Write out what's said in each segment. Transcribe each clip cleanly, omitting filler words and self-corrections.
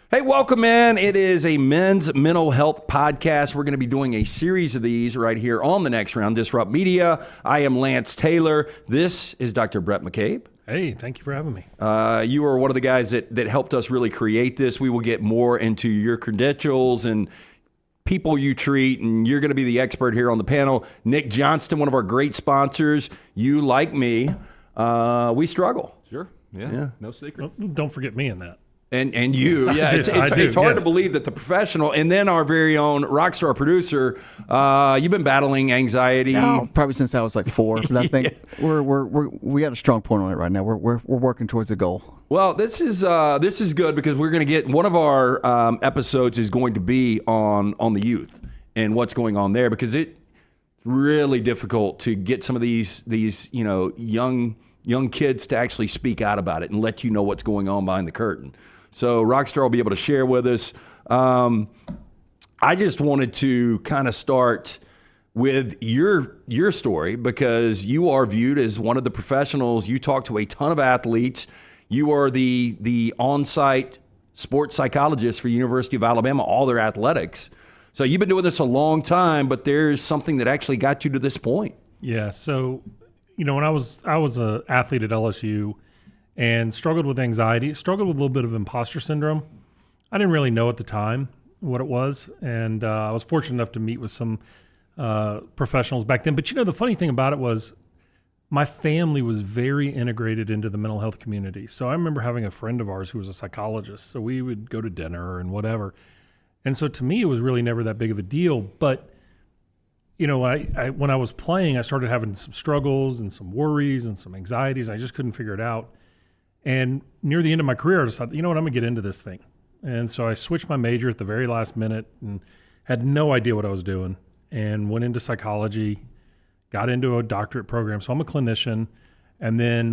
Hey, welcome in. It is a men's mental health podcast. We're going to be doing a series of these right here on the next round, Disrupt Media. I am Lance Taylor. This is Dr. Bhrett McCabe. Hey, thank you for having me. You are one of the guys that helped us really create this. We will get more into your credentials and people you treat, and you're going to be the expert here on the panel. Nick Johnston, one of our great sponsors. You, like me, we struggle. Sure. Yeah. No secret. Well, don't forget me in that. And you, yeah, I it's do, hard yes. to believe that the professional, and then our very own Rockstar producer, you've been battling anxiety. No, probably since I was like 4. But I think we got a strong point on it right now. We're working towards a goal. Well, this is good because we're going to get one of our episodes is going to be on the youth and what's going on there, because it's really difficult to get some of these young kids to actually speak out about it and let you know what's going on behind the curtain. So Rockstar will be able to share with us. I just wanted to kind of start with your story, because you are viewed as one of the professionals. You talk to a ton of athletes. You are the on-site sports psychologist for University of Alabama, all their athletics. So you've been doing this a long time, but there's something that actually got you to this point. Yeah. So, when I was an athlete at LSU and struggled with anxiety, struggled with a little bit of imposter syndrome. I didn't really know at the time what it was, and I was fortunate enough to meet with some professionals back then. But the funny thing about it was my family was very integrated into the mental health community. So I remember having a friend of ours who was a psychologist. So we would go to dinner and whatever. And so to me, it was really never that big of a deal. But when I was playing, I started having some struggles and some worries and some anxieties. I just couldn't figure it out. And near the end of my career, I decided, I'm going to get into this thing. And so I switched my major at the very last minute and had no idea what I was doing, and went into psychology, got into a doctorate program. So I'm a clinician, and then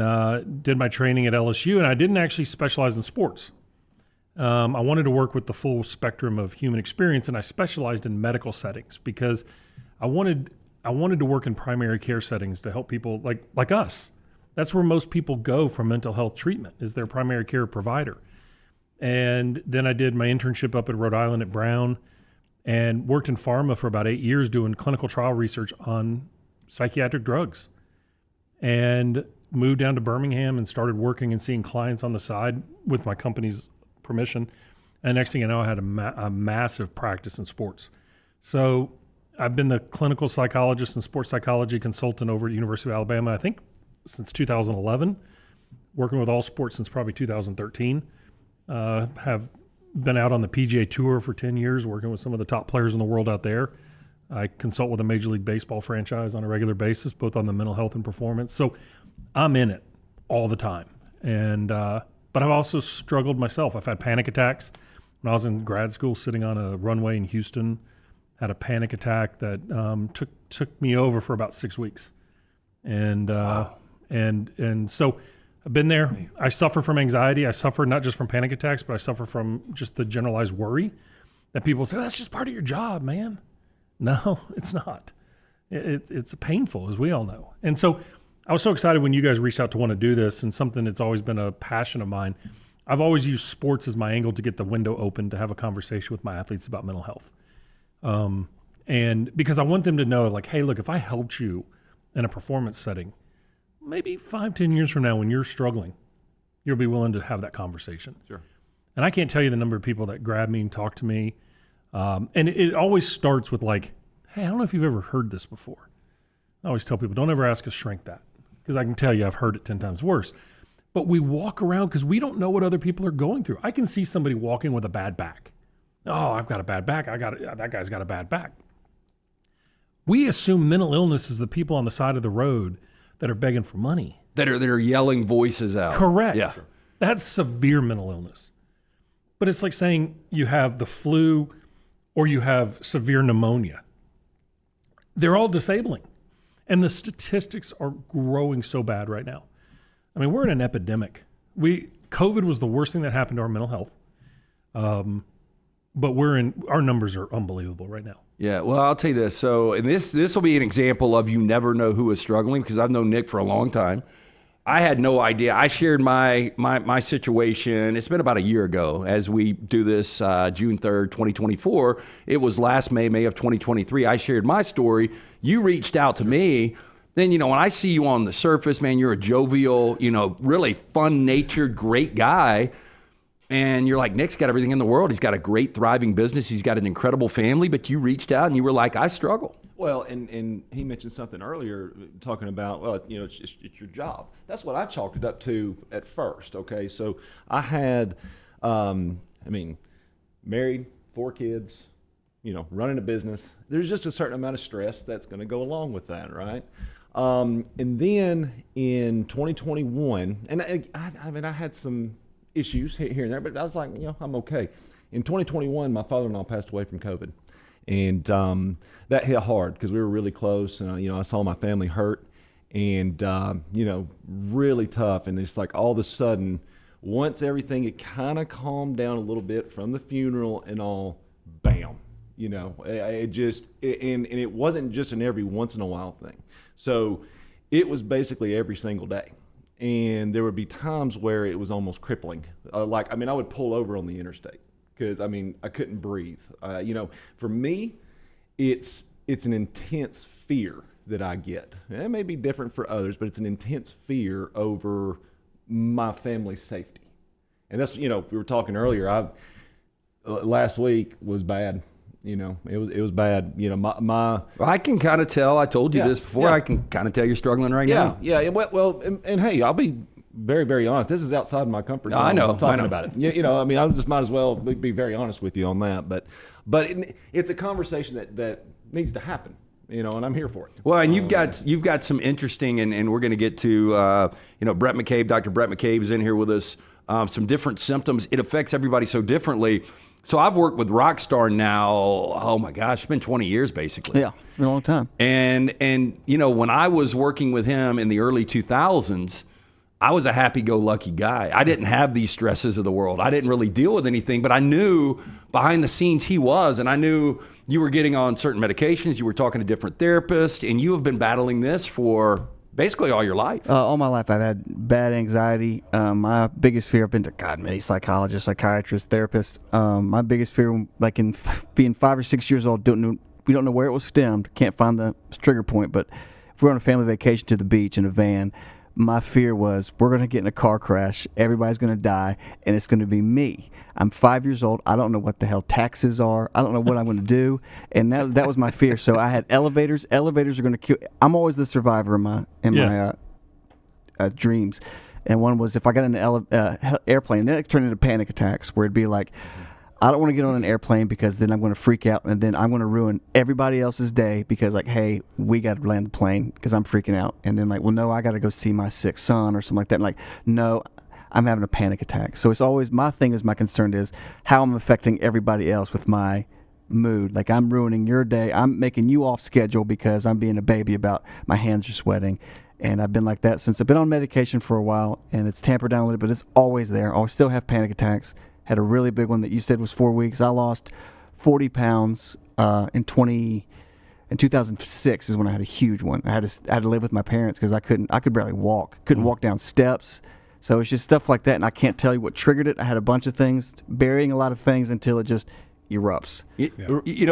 did my training at LSU. And I didn't actually specialize in sports. I wanted to work with the full spectrum of human experience, and I specialized in medical settings because I wanted to work in primary care settings to help people like us. That's where most people go for mental health treatment, is their primary care provider. And then I did my internship up at Rhode Island at Brown and worked in pharma for about 8 years doing clinical trial research on psychiatric drugs, and moved down to Birmingham and started working and seeing clients on the side with my company's permission. And next thing I know, I had a massive practice in sports. So I've been the clinical psychologist and sports psychology consultant over at University of Alabama, I think, since 2011, working with all sports since probably 2013. Have been out on the PGA Tour for 10 years, working with some of the top players in the world out there. I consult with a Major League Baseball franchise on a regular basis, both on the mental health and performance. So I'm in it all the time. And but I've also struggled myself. I've had panic attacks. When I was in grad school, sitting on a runway in Houston, had a panic attack that took me over for about 6 weeks. And Wow. and so I've been there. I suffer from anxiety. I suffer not just from panic attacks, but I suffer from just the generalized worry that people say, that's just part of your job, man. No, it's not. It's painful, as we all know. And so I was so excited when you guys reached out to want to do this, and something that's always been a passion of mine. I've always used sports as my angle to get the window open to have a conversation with my athletes about mental health. And because I want them to know, hey, look, if I helped you in a performance setting, maybe 5-10 years from now when you're struggling, you'll be willing to have that conversation. Sure. And I can't tell you the number of people that grab me and talk to me. And it always starts with hey, I don't know if you've ever heard this before. I always tell people, don't ever ask a shrink that, because I can tell you I've heard it 10 times worse. But we walk around because we don't know what other people are going through. I can see somebody walking with a bad back. Oh, I've got a bad back. That guy's got a bad back. We assume mental illness is the people on the side of the road that are begging for money. That are yelling voices out. Correct. Yeah. That's severe mental illness. But it's like saying you have the flu or you have severe pneumonia. They're all disabling. And the statistics are growing so bad right now. I mean, we're in an epidemic. COVID was the worst thing that happened to our mental health. But our numbers are unbelievable right now. Yeah, well, I'll tell you this. So, and this will be an example of you never know who is struggling, because I've known Nick for a long time. I had no idea. I shared my situation. It's been about a year ago as we do this, June 3rd, 2024. It was last May of 2023. I shared my story. You reached out to me. Then, when I see you on the surface, man, you're a jovial, really fun-natured, great guy. And you're like, Nick's got everything in the world. He's got a great, thriving business. He's got an incredible family. But you reached out and you were like, I struggle. Well, and he mentioned something earlier talking about, it's your job. That's what I chalked it up to at first, okay? So I had, married, 4 kids, running a business. There's just a certain amount of stress that's going to go along with that, right? And then in 2021, and I had some issues here and there, but I was like, I'm okay. In 2021, my father-in-law passed away from COVID. And that hit hard because we were really close, and I saw my family hurt, and really tough. And it's like all of a sudden, once everything it kind of calmed down a little bit from the funeral and all, bam, and it wasn't just an every once in a while thing. So it was basically every single day, and there would be times where it was almost crippling. I would pull over on the interstate. Because I couldn't breathe. For me, it's an intense fear that I get. It may be different for others, but it's an intense fear over my family's safety. And that's we were talking earlier. Last week was bad. It was bad. Well, I can kind of tell. I told you this before. Yeah. I can kind of tell you're struggling right now. Yeah. Well, and hey, I'll be very, very honest. This is outside my comfort zone. I know. Talking about it. I just might as well be very honest with you on that. But it's a conversation that needs to happen. And I'm here for it. Well, and you've got some interesting, and we're going to get to Bhrett McCabe. Dr. Bhrett McCabe is in here with us. Some different symptoms. It affects everybody so differently. So I've worked with Rockstar now. Oh my gosh, it's been 20 years basically. Yeah, it's been a long time. And when I was working with him in the early 2000s. I was a happy-go-lucky guy. I didn't have these stresses of the world. I didn't really deal with anything, but I knew behind the scenes he was, and I knew you were getting on certain medications, you were talking to different therapists, and you have been battling this for basically all your life. All my life I've had bad anxiety. My biggest fear, I've been to many psychologists, psychiatrists, therapists. My biggest fear, like in being 5 or 6 years old, we don't know where it was stemmed, can't find the trigger point, but if we're on a family vacation to the beach in a van, my fear was we're going to get in a car crash, everybody's going to die, and it's going to be me. I'm 5 years old. I don't know what the hell taxes are. I don't know what I'm going to do, and that was my fear. So I had elevators. Elevators are going to kill. I'm always the survivor in my dreams. And one was if I got in an airplane, then it turned into panic attacks where it'd be like, I don't want to get on an airplane because then I'm going to freak out and then I'm going to ruin everybody else's day because hey, we got to land the plane because I'm freaking out. And then no, I got to go see my sick son or something like that. And no, I'm having a panic attack. So it's always, my concern is how I'm affecting everybody else with my mood. I'm ruining your day. I'm making you off schedule because I'm being a baby about my hands are sweating. And I've been like that since I've been on medication for a while, and it's tampered down a little bit, but it's always there. I still have panic attacks. Had a really big one that you said was 4 weeks. I lost 40 pounds in 2006 is when I had a huge one. I had to live with my parents because I could barely walk. Couldn't walk down steps. So it's just stuff like that, and I can't tell you what triggered it. I had a bunch of things, burying a lot of things until it just erupts.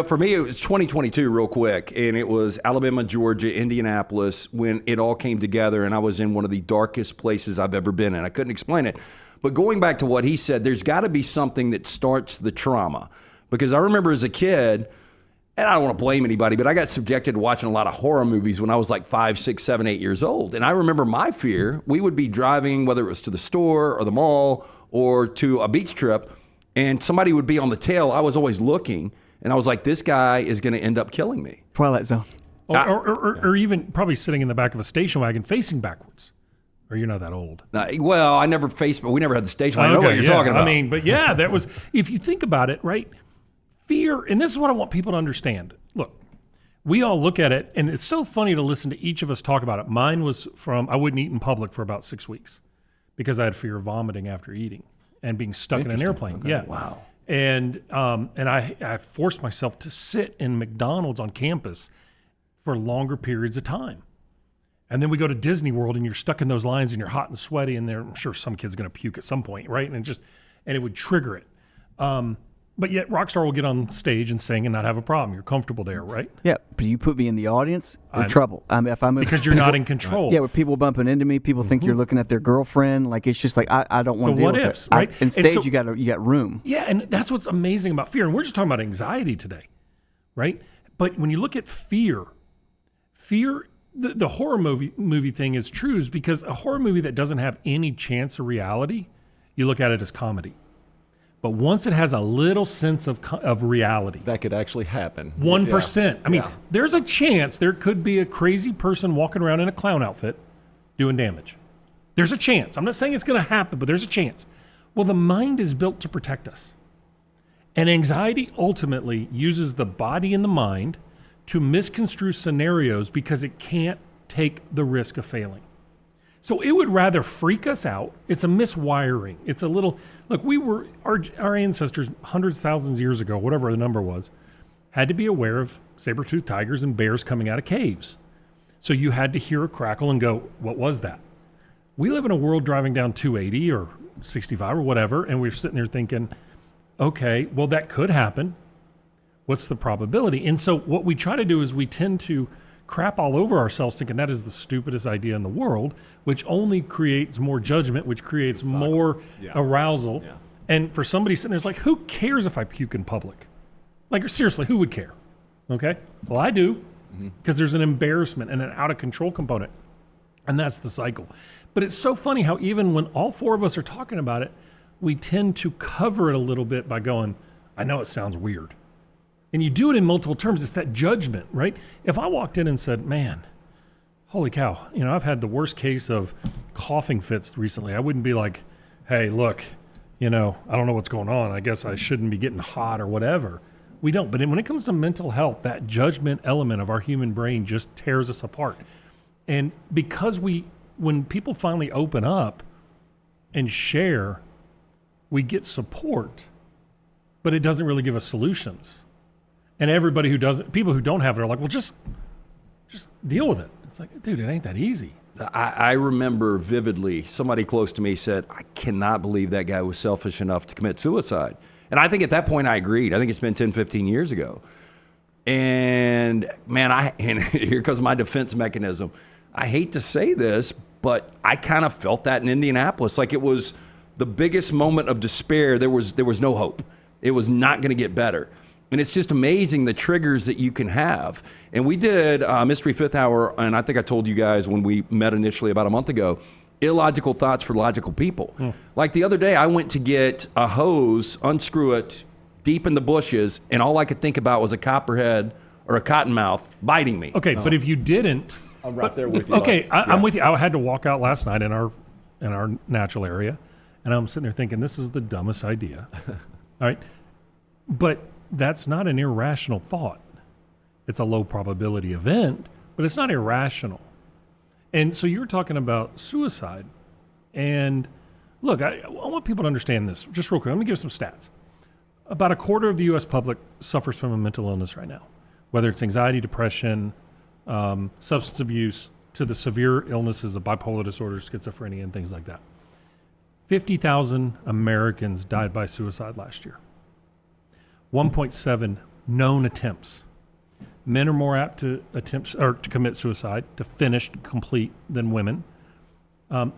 For me, it was 2022 real quick, and it was Alabama, Georgia, Indianapolis when it all came together, and I was in one of the darkest places I've ever been in. I couldn't explain it. But going back to what he said, there's got to be something that starts the trauma. Because I remember as a kid, and I don't want to blame anybody, but I got subjected to watching a lot of horror movies when I was 5, 6, 7, 8 years old. And I remember my fear, we would be driving, whether it was to the store or the mall or to a beach trip, and somebody would be on the tail. I was always looking, and I was like, this guy is going to end up killing me. Twilight Zone. Or even probably sitting in the back of a station wagon facing backwards. Or you're not that old. Well, I never faced, but we never had the station. I know what you're talking about. But yeah, that was, if you think about it, right? Fear, and this is what I want people to understand. Look, we all look at it, and it's so funny to listen to each of us talk about it. Mine was from, I wouldn't eat in public for about 6 weeks because I had fear of vomiting after eating and being stuck in an airplane. Okay. Yeah. Wow. And I forced myself to sit in McDonald's on campus for longer periods of time. And then we go to Disney World and you're stuck in those lines and you're hot and sweaty and I'm sure some kid's going to puke at some point, right? And it would trigger it. But yet Rockstar will get on stage and sing and not have a problem. You're comfortable there, right? Yeah, but you put me in the audience, in trouble. Because you're not in control. Yeah, with people bumping into me, people think you're looking at their girlfriend. Like, it's just like, I don't want to deal with what-ifs, it. right? In stage, you got room. Yeah, and that's what's amazing about fear. And we're just talking about anxiety today, right? But when you look at fear, the horror movie thing is true is because a horror movie that doesn't have any chance of reality, you look at it as comedy. But once it has a little sense of reality, That could actually happen. 1%. I mean, Yeah. there's a chance there could be a crazy person walking around in a clown outfit doing damage. There's a chance. I'm not saying it's going to happen, but there's a chance. Well, the mind is built to protect us. And anxiety ultimately uses the body and the mind to misconstrue scenarios because it can't take the risk of failing. So it would rather freak us out. It's a miswiring. It's a little, look, our ancestors hundreds of thousands of years ago, whatever the number was, had to be aware of saber-toothed tigers and bears coming out of caves. So you had to hear a crackle and go, what was that? We live in a world driving down 280 or 65 or whatever, and we're sitting there thinking, okay, well, that could happen. What's the probability? And so what we try to do is we tend to crap all over ourselves thinking that is the stupidest idea in the world, which only creates more judgment, which creates more arousal. Yeah. And for somebody sitting there, it's like, who cares if I puke in public? Like, seriously, who would care? Okay? Well, I do, because there's an embarrassment and an out of control component. And that's the cycle. But it's so funny how even when all four of us are talking about it, we tend to cover it a little bit by going, I know it sounds weird. And you do it in multiple terms. It's that judgment, right? If I walked in and said, man, holy cow, I've had the worst case of coughing fits recently. I wouldn't be like, hey, look, I don't know what's going on. I guess I shouldn't be getting hot or whatever. We don't. But when it comes to mental health, that judgment element of our human brain just tears us apart. And because when people finally open up and share, we get support, but it doesn't really give us solutions. And everybody people who don't have it are like, well, just deal with it. It's like, dude, it ain't that easy. I remember vividly, somebody close to me said, I cannot believe that guy was selfish enough to commit suicide. And I think at that point I agreed. I think it's been 10, 15 years ago. And man, and here comes my defense mechanism. I hate to say this, but I kind of felt that in Indianapolis. Like it was the biggest moment of despair. There was no hope. It was not going to get better. And it's just amazing the triggers that you can have. And we did Mystery Fifth Hour, and I think I told you guys when we met initially about a month ago, illogical thoughts for logical people. Like the other day, I went to get a hose, unscrew it, deep in the bushes, and all I could think about was a copperhead or a cottonmouth biting me. Okay, but if you didn't... I'm right there with you. Okay, I'm with you. I had to walk out last night in our natural area, and I'm sitting there thinking, this is the dumbest idea. All right? But that's not an irrational thought. It's a low probability event, but it's not irrational. And so you're talking about suicide. And look, I want people to understand this just real quick. Let me give some stats. About a quarter of the U.S. public suffers from a mental illness right now, whether it's anxiety, depression, substance abuse, to the severe illnesses of bipolar disorder, schizophrenia, and things like that. 50,000 Americans died by suicide last year. 1.7 known attempts. Men are more apt to commit suicide, to finish, complete, than women.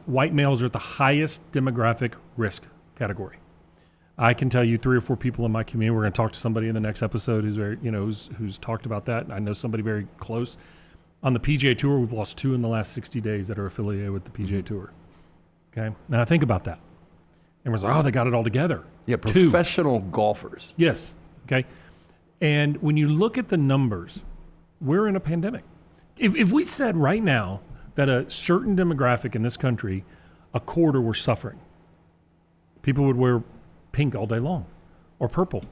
White males are at the highest demographic risk category. I can tell you 3 or 4 people in my community. We're going to talk to somebody in the next episode who's very, who's talked about that. I know somebody very close. On the PGA Tour, we've lost 2 in the last 60 days that are affiliated with the PGA Tour. Okay, now think about that. Everyone's like, oh, they got it all together. Yeah, professional golfers. Yes. Okay. And when you look at the numbers, we're in a pandemic. If we said right now that a certain demographic in this country, a quarter were suffering, people would wear pink all day long or purple.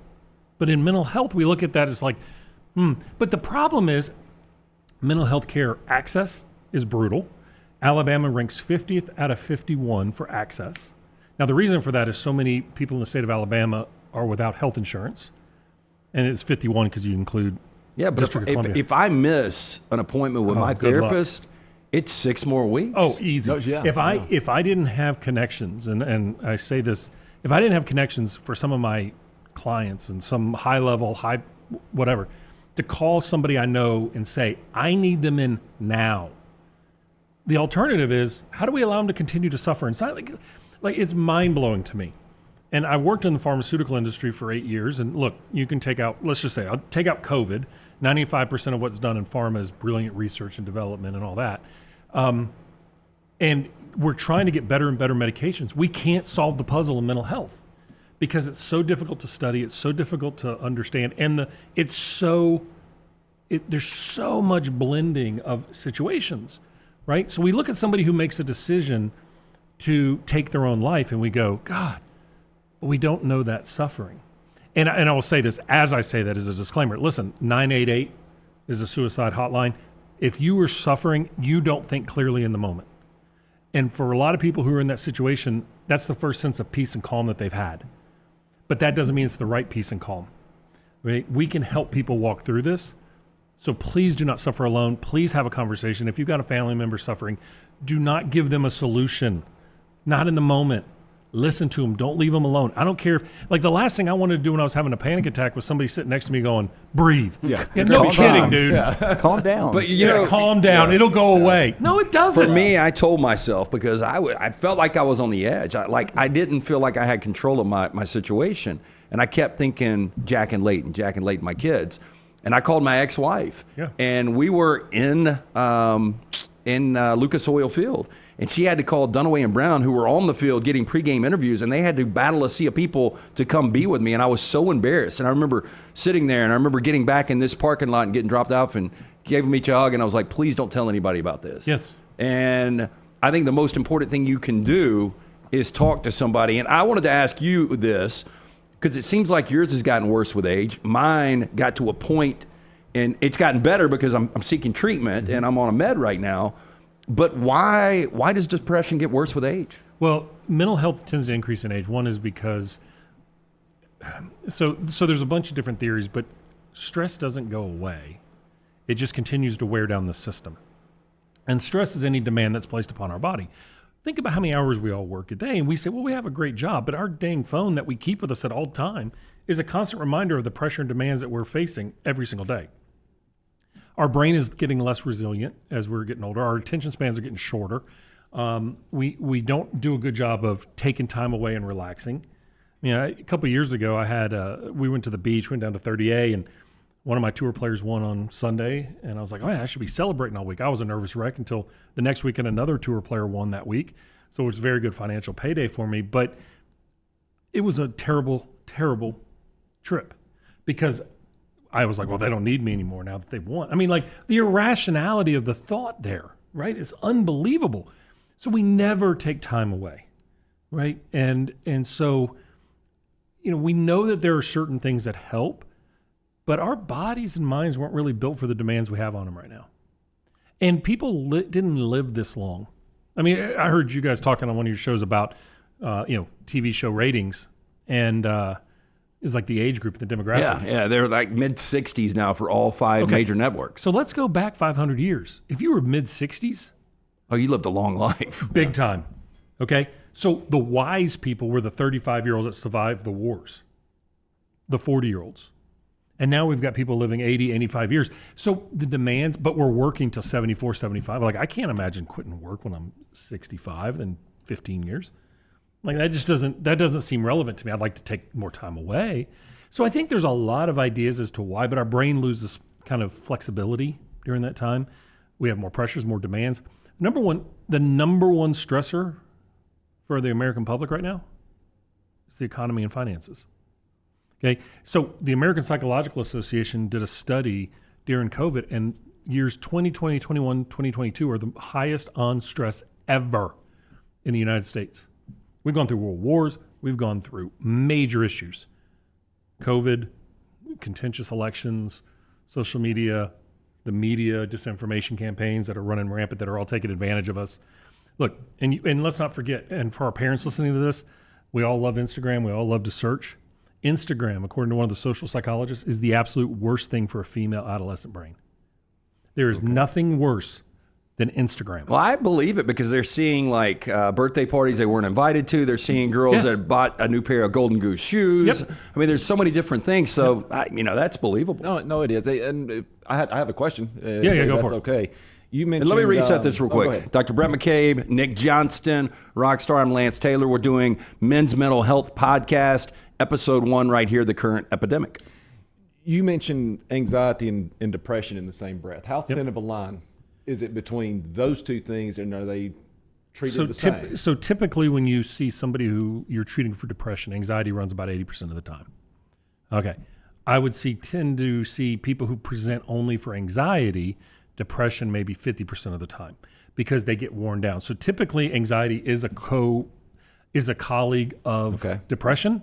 But in mental health, we look at that as like, But the problem is mental health care access is brutal. Alabama ranks 50th out of 51 for access. Now, the reason for that is so many people in the state of Alabama are without health insurance. And it's 51 because you include Yeah, but District of Columbia. if I miss an appointment with my therapist, It's 6 more weeks. Oh, easy. Oh, yeah, If I didn't have connections, and I say this, if I didn't have connections for some of my clients and some high whatever, to call somebody I know and say, I need them in now. The alternative is, how do we allow them to continue to suffer inside? Like it's mind blowing to me. And I worked in the pharmaceutical industry for 8 years. And look, you can take out, let's just say, I'll take out COVID. 95% of what's done in pharma is brilliant research and development and all that. And we're trying to get better and better medications. We can't solve the puzzle in mental health because it's so difficult to study. It's so difficult to understand. And there's so much blending of situations, right? So we look at somebody who makes a decision to take their own life and we go, God, we don't know that suffering. And I will say this, as I say that as a disclaimer, listen, 988 is a suicide hotline. If you were suffering, you don't think clearly in the moment. And for a lot of people who are in that situation, that's the first sense of peace and calm that they've had. But that doesn't mean it's the right peace and calm. Right? We can help people walk through this. So please do not suffer alone. Please have a conversation. If you've got a family member suffering, do not give them a solution. Not in the moment. Listen to them. Don't leave them alone. I don't care if, like the last thing I wanted to do when I was having a panic attack was somebody sitting next to me going, breathe. Yeah. No Calm kidding, down. dude. Calm down. But you know, Calm down. It'll go away. No, it doesn't. for me, I told myself because I felt like I was on the edge. I didn't feel like I had control of my situation. And I kept thinking Jack and Layton, my kids. And I called my ex-wife. Yeah. And we were in Lucas Oil Field. And she had to call Dunaway and Brown, who were on the field getting pregame interviews, and they had to battle a sea of people to come be with me. And I was so embarrassed. And I remember sitting there, and I remember getting back in this parking lot and getting dropped off and gave them each a hug. And I was like, please don't tell anybody about this. Yes. And I think the most important thing you can do is talk to somebody. And I wanted to ask you this, because it seems like yours has gotten worse with age. Mine got to a point, and it's gotten better because I'm seeking treatment, and I'm on a med right now. But why does depression get worse with age? Well, mental health tends to increase in age. One is because, so there's a bunch of different theories, but stress doesn't go away. It just continues to wear down the system. And stress is any demand that's placed upon our body. Think about how many hours we all work a day, and we say, well, we have a great job, but our dang phone that we keep with us at all time is a constant reminder of the pressure and demands that we're facing every single day. Our brain is getting less resilient as we're getting older. Our attention spans are getting shorter. We don't do a good job of taking time away and relaxing. You know, a couple of years ago, we went to the beach, went down to 30A, and one of my tour players won on Sunday, and I was like, oh, yeah, I should be celebrating all week. I was a nervous wreck until the next weekend another tour player won that week. So it was a very good financial payday for me. But it was a terrible, terrible trip because I was like, well, they don't need me anymore now that they've won. I mean, like the irrationality of the thought there, right, is unbelievable. So we never take time away, right? And so, you know, we know that there are certain things that help, but our bodies and minds weren't really built for the demands we have on them right now. And people didn't live this long. I mean, I heard you guys talking on one of your shows about, TV show ratings, and is like the age group, the demographic. Yeah, they're like mid-60s now for all 5 major networks. So let's go back 500 years. If you were mid-60s, Oh, you lived a long life. big time. Okay? So the wise people were the 35-year-olds that survived the wars, the 40-year-olds. And now we've got people living 80, 85 years. So the demands, but we're working till 74, 75. Like, I can't imagine quitting work when I'm 65 in 15 years. Like, that doesn't seem relevant to me. I'd like to take more time away. So I think there's a lot of ideas as to why, but our brain loses kind of flexibility during that time. We have more pressures, more demands. The number one stressor for the American public right now is the economy and finances. Okay, so the American Psychological Association did a study during COVID, and years 2020, 21, 2022 are the highest on stress ever in the United States. We've gone through world wars. We've gone through major issues. COVID, contentious elections, social media, the media disinformation campaigns that are running rampant that are all taking advantage of us. Look, and let's not forget, and for our parents listening to this, we all love Instagram. We all love to search. Instagram, according to one of the social psychologists, is the absolute worst thing for a female adolescent brain. There is nothing worse than Instagram. Well, I believe it because they're seeing like birthday parties they weren't invited to. They're seeing girls Yes. that bought a new pair of Golden Goose shoes. Yep. I mean, there's so many different things. So, that's believable. No, it is. And I have a question. Yeah, go that's for it. okay. You And mentioned. let me reset this real go quick. ahead. Dr. Bhrett McCabe, Nick Johnston, Rockstar. I'm Lance Taylor. We're doing Men's Mental Health Podcast, episode 1 right here, The Current Epidemic. You mentioned anxiety and depression in the same breath. How thin of a line is it between those two things, and are they treated the same? So typically when you see somebody who you're treating for depression, anxiety runs about 80% of the time. Okay. I would tend to see people who present only for anxiety, depression maybe 50% of the time because they get worn down. So typically anxiety is a colleague of depression,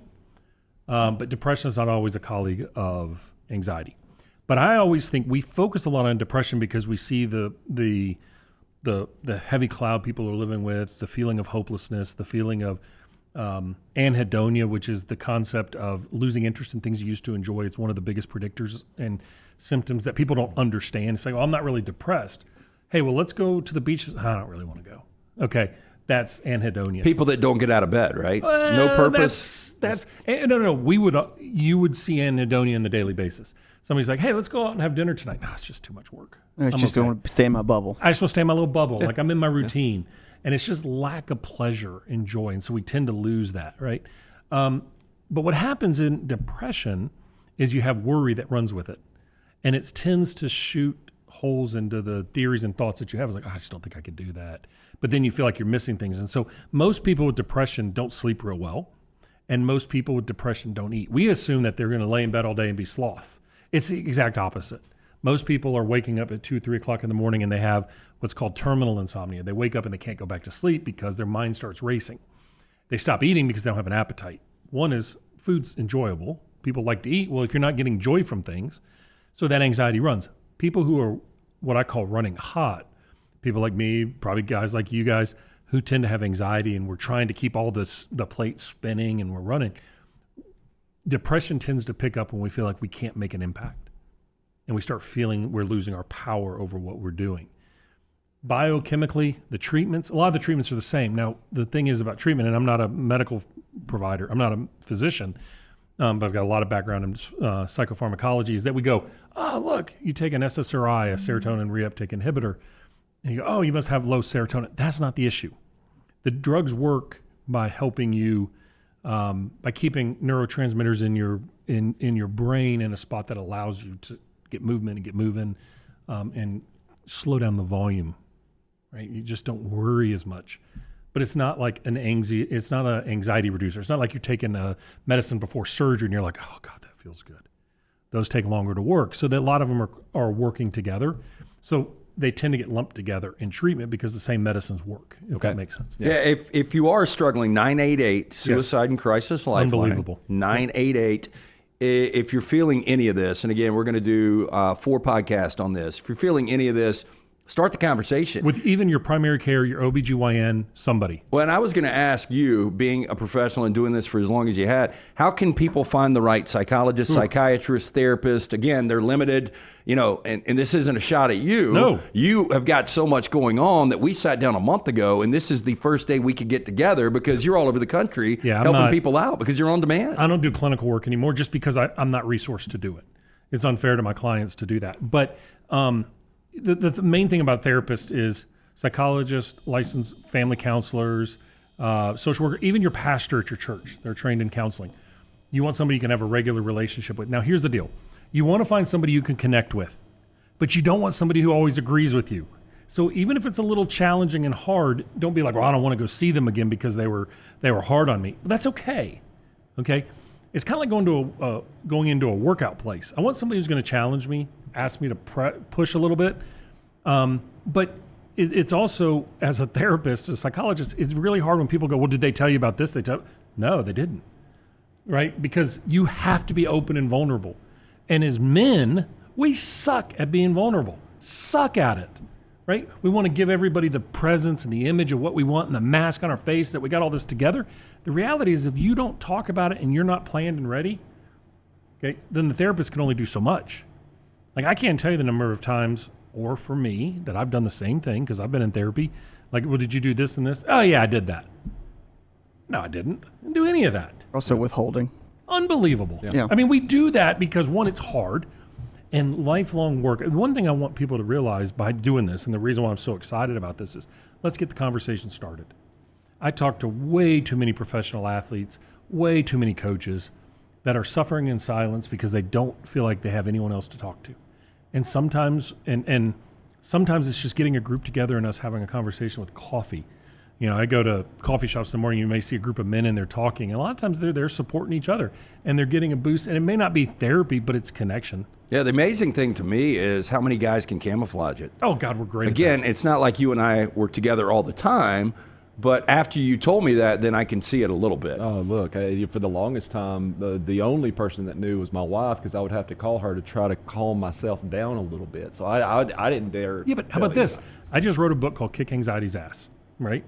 but depression is not always a colleague of anxiety. But I always think we focus a lot on depression because we see the heavy cloud people are living with, the feeling of hopelessness, the feeling of anhedonia, which is the concept of losing interest in things you used to enjoy. It's one of the biggest predictors and symptoms that people don't understand. It's like, well, I'm not really depressed. Hey, well, let's go to the beach. I don't really want to go. Okay, that's anhedonia. People that don't get out of bed, right? No purpose. No. You would see anhedonia on the daily basis. Somebody's like, hey, let's go out and have dinner tonight. No, it's just too much work. I just don't want to stay in my bubble. I just want to stay in my little bubble. Like I'm in my routine. And it's just lack of pleasure and joy. And so we tend to lose that, right? But what happens in depression is you have worry that runs with it. And it tends to shoot holes into the theories and thoughts that you have. It's like, I just don't think I could do that. But then you feel like you're missing things. And so most people with depression don't sleep real well. And most people with depression don't eat. We assume that they're going to lay in bed all day and be sloths. It's the exact opposite. Most people are waking up at 2, 3 o'clock in the morning and they have what's called terminal insomnia. They wake up and they can't go back to sleep because their mind starts racing. They stop eating because they don't have an appetite. One is food's enjoyable. People like to eat. Well, if you're not getting joy from things, so that anxiety runs. People who are what I call running hot, people like me, probably guys like you guys, who tend to have anxiety and we're trying to keep all the plates spinning and we're running. Depression tends to pick up when we feel like we can't make an impact. And we start feeling we're losing our power over what we're doing. Biochemically, a lot of the treatments are the same. Now, the thing is about treatment, and I'm not a medical provider, I'm not a physician, but I've got a lot of background in psychopharmacology, is that we go, look, you take an SSRI, a serotonin reuptake inhibitor, and you go, you must have low serotonin. That's not the issue. The drugs work by helping you, by keeping neurotransmitters in your brain in a spot that allows you to get movement and get moving, and slow down the volume, right? You just don't worry as much. But it's not like it's not an anxiety reducer. It's not like you're taking a medicine before surgery and you're like, oh God, that feels good. Those take longer to work. So that a lot of them are working together. So they tend to get lumped together in treatment because the same medicines work, if that makes sense. Yeah, if you are struggling, 988 Suicide and Crisis Lifeline. Unbelievable. 988. If you're feeling any of this, and again, we're going to do 4 podcasts on this. If you're feeling any of this, start the conversation. With even your primary care, your OBGYN, somebody. Well, and I was going to ask you, being a professional and doing this for as long as you had, how can people find the right psychologist, psychiatrist, therapist? Again, they're limited, and this isn't a shot at you. No. You have got so much going on that we sat down a month ago, and this is the first day we could get together because you're all over the country helping people out because you're on demand. I don't do clinical work anymore just because I'm not resourced to do it. It's unfair to my clients to do that. But the main thing about therapists is psychologists, licensed family counselors, social worker, even your pastor at your church. They're trained in counseling. You want somebody you can have a regular relationship with. Now, here's the deal. You want to find somebody you can connect with, but you don't want somebody who always agrees with you. So even if it's a little challenging and hard, don't be like, well, I don't want to go see them again because they were hard on me. But that's okay. Okay? It's kind of like going into a workout place. I want somebody who's going to challenge me, ask me to push a little bit. But it's also, as a therapist, a psychologist, it's really hard when people go, well, did they tell you about this? No, they didn't. Right? Because you have to be open and vulnerable. And as men, we suck at being vulnerable. Suck at it. Right? We want to give everybody the presence and the image of what we want and the mask on our face that we got all this together. The reality is if you don't talk about it and you're not planned and ready, okay, then the therapist can only do so much. Like I can't tell you the number of times or for me, that I've done the same thing because I've been in therapy. Like, well, did you do this and this? Oh, yeah, I did that. No, I didn't. I didn't do any of that. Also withholding. Unbelievable. Yeah. I mean, we do that because, one, it's hard, and lifelong work. And one thing I want people to realize by doing this, and the reason why I'm so excited about this, is let's get the conversation started. I talk to way too many professional athletes, way too many coaches that are suffering in silence because they don't feel like they have anyone else to talk to. And sometimes, and sometimes it's just getting a group together and us having a conversation with coffee. You know, I go to coffee shops in the morning, you may see a group of men and they're talking. And a lot of times they're there supporting each other and they're getting a boost. And it may not be therapy, but it's connection. Yeah, the amazing thing to me is how many guys can camouflage it. Oh, God, we're great Again, it's not like you and I work together all the time, but after you told me that, then I can see it a little bit. Oh, look, for the longest time, the only person that knew was my wife, because I would have to call her to try to calm myself down a little bit. So I didn't dare. Yeah, but how about this? I just wrote a book called Kick Anxiety's Ass, right?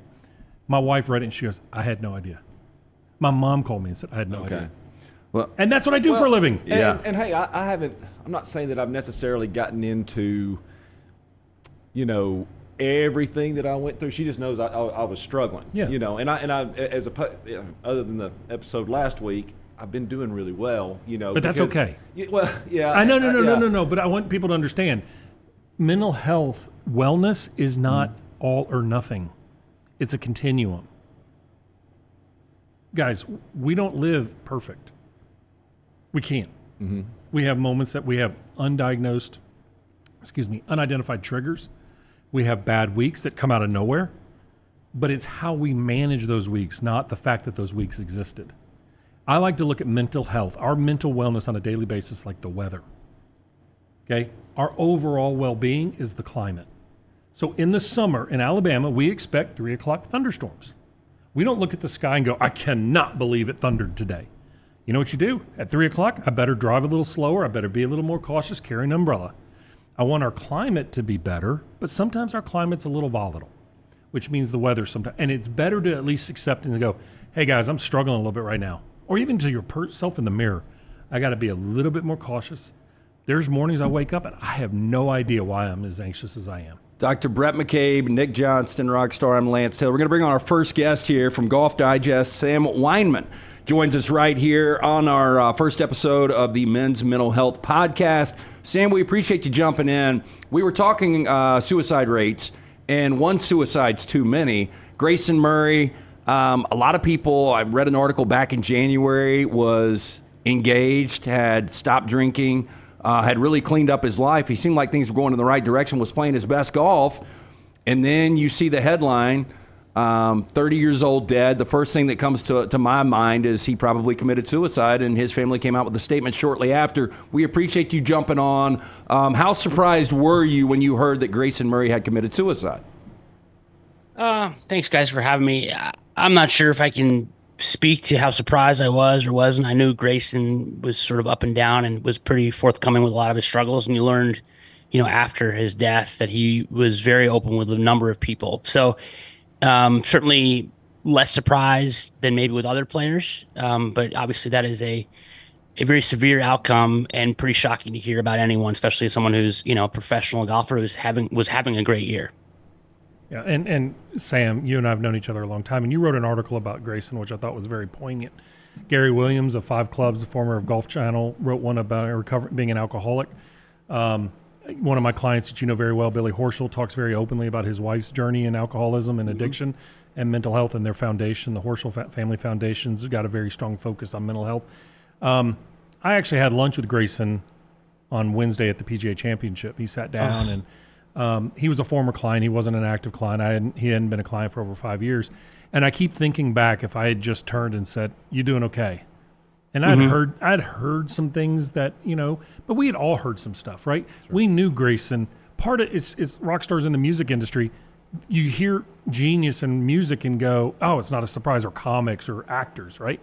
My wife read it and she goes, I had no idea. My mom called me and said, I had no idea. Well, And that's what I do for a living. Yeah. And hey, I haven't, I'm not saying that I've necessarily gotten into, everything that I went through. She just knows I was struggling. Yeah. And I other than the episode last week, I've been doing really well. But that's okay. Well, yeah. I know, no. But I want people to understand, mental health, wellness is not all or nothing. It's a continuum. Guys, we don't live perfect. We can't. Mm-hmm. We have moments that we have unidentified triggers. We have bad weeks that come out of nowhere. But it's how we manage those weeks, not the fact that those weeks existed. I like to look at mental health, our mental wellness on a daily basis, like the weather. Okay? Our overall well-being is the climate. So in the summer in Alabama, we expect 3 o'clock thunderstorms. We don't look at the sky and go, I cannot believe it thundered today. You know what you do? At 3 o'clock, I better drive a little slower. I better be a little more cautious, carry an umbrella. I want our climate to be better, but sometimes our climate's a little volatile, which means the weather sometimes. And it's better to at least accept and go, hey guys, I'm struggling a little bit right now. Or even to yourself in the mirror, I got to be a little bit more cautious. There's mornings I wake up and I have no idea why I'm as anxious as I am. Dr. Bhrett McCabe, Nick Johnston, Rockstar, I'm Lance Taylor. We're going to bring on our first guest here from Golf Digest. Sam Weinman joins us right here on our first episode of the Men's Mental Health Podcast. Sam, we appreciate you jumping in. We were talking suicide rates, and one suicide's too many. Grayson Murray, a lot of people, I read an article back in January, was engaged, had stopped drinking, had really cleaned up his life. He seemed like things were going in the right direction, was playing his best golf. And then you see the headline, 30 years old, dead. The first thing that comes to my mind is he probably committed suicide, and his family came out with a statement shortly after. We appreciate you jumping on. How surprised were you when you heard that Grayson Murray had committed suicide? Thanks, guys, for having me. I'm not sure if I can speak to how surprised I was or wasn't. I knew Grayson was sort of up and down and was pretty forthcoming with a lot of his struggles. And you learned, after his death that he was very open with a number of people. So certainly less surprised than maybe with other players. But obviously that is a very severe outcome and pretty shocking to hear about anyone, especially someone who's, a professional golfer who's was having a great year. Yeah, and Sam, you and I have known each other a long time, and you wrote an article about Grayson, which I thought was very poignant. Gary Williams of 5 Clubs, the former of Golf Channel, wrote one about being an alcoholic. One of my clients that you know very well, Billy Horschel, talks very openly about his wife's journey in alcoholism and addiction and mental health, and their foundation, the Horschel Family Foundation's got a very strong focus on mental health. I actually had lunch with Grayson on Wednesday at the PGA Championship. He sat down and he was a former client. He wasn't an active client. He hadn't been a client for over 5 years. And I keep thinking back if I had just turned and said, "You doing okay?" And I'd heard some things that, but we had all heard some stuff, right? Sure. We knew Grayson. Part of it's rock stars in the music industry. You hear genius in music and go, "Oh, it's not a surprise," or comics or actors, right?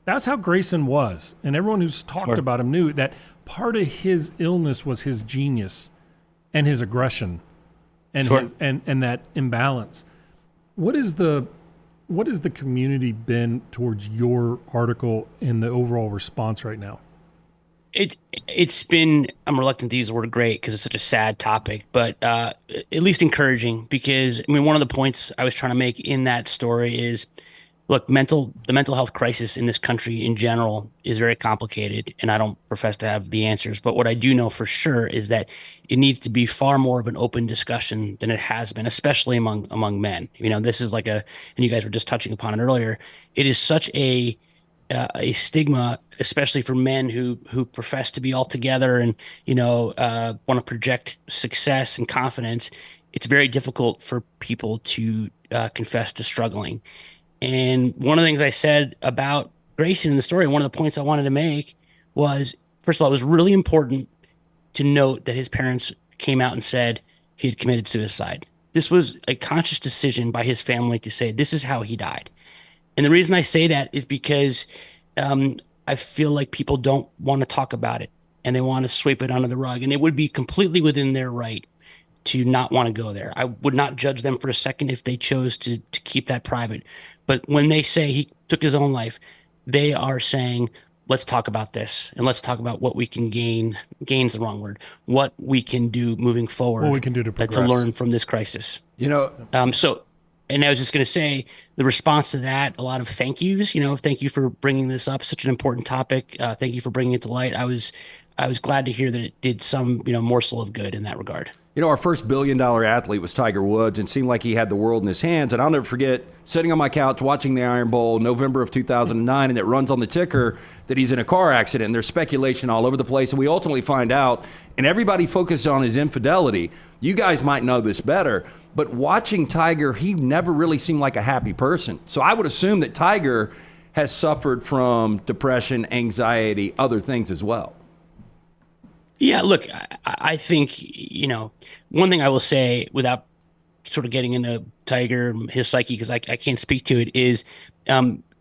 That's how Grayson was. And everyone who's talked about him knew that part of his illness was his genius and his aggression and and that imbalance. What is the community been towards your article and the overall response right now? It's been, I'm reluctant to use the word great because it's such a sad topic, but at least encouraging, because I mean, one of the points I was trying to make in that story is, look, the mental health crisis in this country in general is very complicated, and I don't profess to have the answers. But what I do know for sure is that it needs to be far more of an open discussion than it has been, especially among men. You know, this is like and you guys were just touching upon it earlier. It is such a stigma, especially for men who profess to be all together and want to project success and confidence. It's very difficult for people to confess to struggling. And one of the things I said about Grayson in the story, one of the points I wanted to make was, first of all, it was really important to note that his parents came out and said he had committed suicide. This was a conscious decision by his family to say, this is how he died. And the reason I say that is because I feel like people don't want to talk about it, and they want to sweep it under the rug. And it would be completely within their right to not want to go there. I would not judge them for a second if they chose to keep that private. But when they say he took his own life, they are saying, let's talk about this, and let's talk about what we can gain's the wrong word, what we can do moving forward. What we can do to progress. To learn from this crisis. You know, And I was just going to say, the response to that, a lot of thank yous. Thank you for bringing this up, such an important topic. Thank you for bringing it to light. I was glad to hear that it did some, morsel of good in that regard. Our first billion-dollar athlete was Tiger Woods, and seemed like he had the world in his hands. And I'll never forget sitting on my couch watching the Iron Bowl, November of 2009, and it runs on the ticker that he's in a car accident. And there's speculation all over the place, and we ultimately find out, and everybody focused on his infidelity. You guys might know this better, but watching Tiger, he never really seemed like a happy person. So I would assume that Tiger has suffered from depression, anxiety, other things as well. Yeah, look, I think, one thing I will say without sort of getting into Tiger, his psyche, because I can't speak to it, is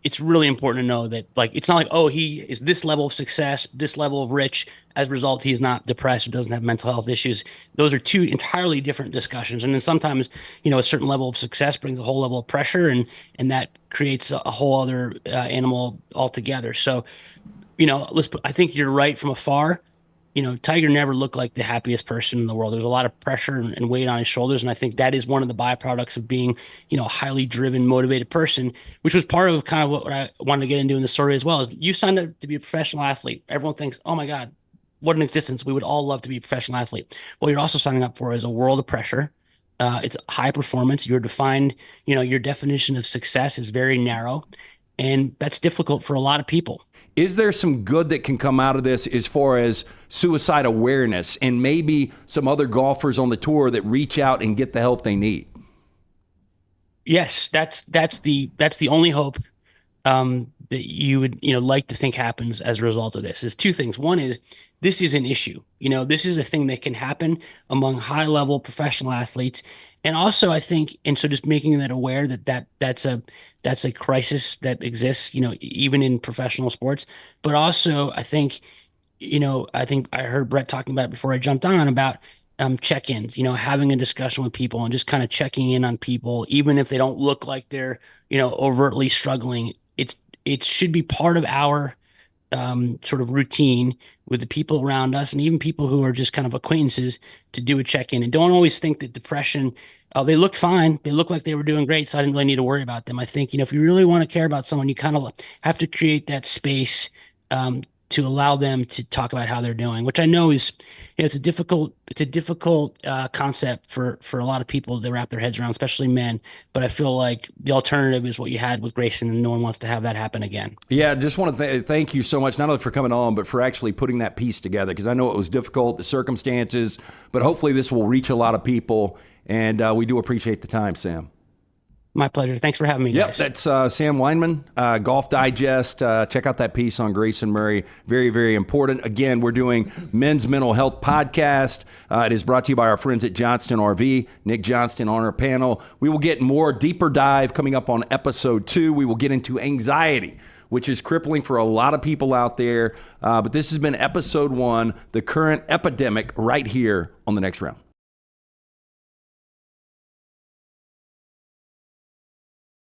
it's really important to know that, it's not like, oh, he is this level of success, this level of rich. As a result, he's not depressed or doesn't have mental health issues. Those are two entirely different discussions. And then sometimes, a certain level of success brings a whole level of pressure, and that creates a whole other animal altogether. So, I think you're right from afar. Tiger never looked like the happiest person in the world. There's a lot of pressure and weight on his shoulders. And I think that is one of the byproducts of being, a highly driven, motivated person, which was part of kind of what I wanted to get into in the story as well. Is you signed up to be a professional athlete. Everyone thinks, oh my God, what an existence. We would all love to be a professional athlete. What you're also signing up for is a world of pressure. It's high performance. You're defined, your definition of success is very narrow. And that's difficult for a lot of people. Is there some good that can come out of this as far as suicide awareness and maybe some other golfers on the tour that reach out and get the help they need? Yes, that's the only hope that you would like to think happens as a result of this. Is two things. One is, this is an issue. This is a thing that can happen among high level professional athletes. And also, I think, and so just making that aware that's a crisis that exists, even in professional sports. But also, I think I heard Bhrett talking about it before I jumped on about check-ins, having a discussion with people and just kind of checking in on people, even if they don't look like they're, overtly struggling. It should be part of our sort of routine with the people around us, and even people who are just kind of acquaintances, to do a check-in. And don't always think that depression, they looked fine, they looked like they were doing great, so I didn't really need to worry about them. I think, if you really want to care about someone, you kind of have to create that space to allow them to talk about how they're doing, which I know is, it's a difficult concept for a lot of people to wrap their heads around, especially men. But I feel like the alternative is what you had with Grayson, and no one wants to have that happen again. Yeah, just want to thank you so much, not only for coming on, but for actually putting that piece together, because I know it was difficult, the circumstances, but hopefully this will reach a lot of people, and we do appreciate the time, Sam. My pleasure. Thanks for having me, guys. Yep, that's Sam Weinman, Golf Digest. Check out that piece on Grayson Murray. Very, very important. Again, we're doing Men's Mental Health Podcast. It is brought to you by our friends at Johnston RV. Nick Johnston on our panel. We will get more deeper dive coming up on episode 2. We will get into anxiety, which is crippling for a lot of people out there. But this has been episode 1, the current epidemic, right here on The Next Round.